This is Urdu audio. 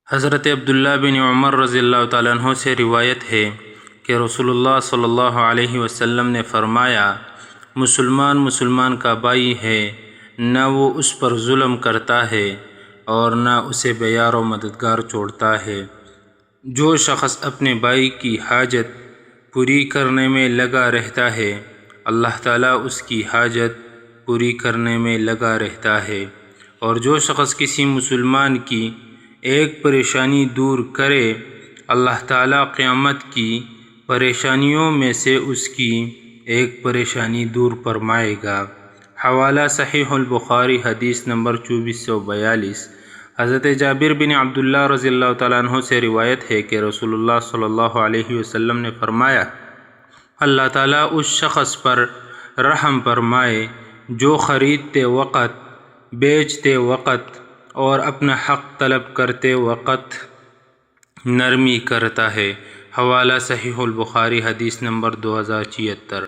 حضرت عبداللہ بن عمر رضی اللہ تعالیٰ عنہ سے روایت ہے کہ رسول اللہ صلی اللہ علیہ وسلم نے فرمایا، مسلمان کا بھائی ہے، نہ وہ اس پر ظلم کرتا ہے اور نہ اسے بیار و مددگار چھوڑتا ہے۔ جو شخص اپنے بھائی کی حاجت پوری کرنے میں لگا رہتا ہے، اللہ تعالیٰ اس کی حاجت پوری کرنے میں لگا رہتا ہے، اور جو شخص کسی مسلمان کی ایک پریشانی دور کرے، اللہ تعالیٰ قیامت کی پریشانیوں میں سے اس کی ایک پریشانی دور فرمائے گا۔ حوالہ صحیح البخاری، حدیث نمبر 2442۔ حضرت جابر بن عبداللہ رضی اللہ تعالیٰ عنہ سے روایت ہے کہ رسول اللہ صلی اللہ علیہ وسلم نے فرمایا، اللہ تعالیٰ اس شخص پر رحم فرمائے جو خریدتے وقت، بیچتے وقت اور اپنا حق طلب کرتے وقت نرمی کرتا ہے۔ حوالہ صحیح البخاری، حدیث نمبر 2076۔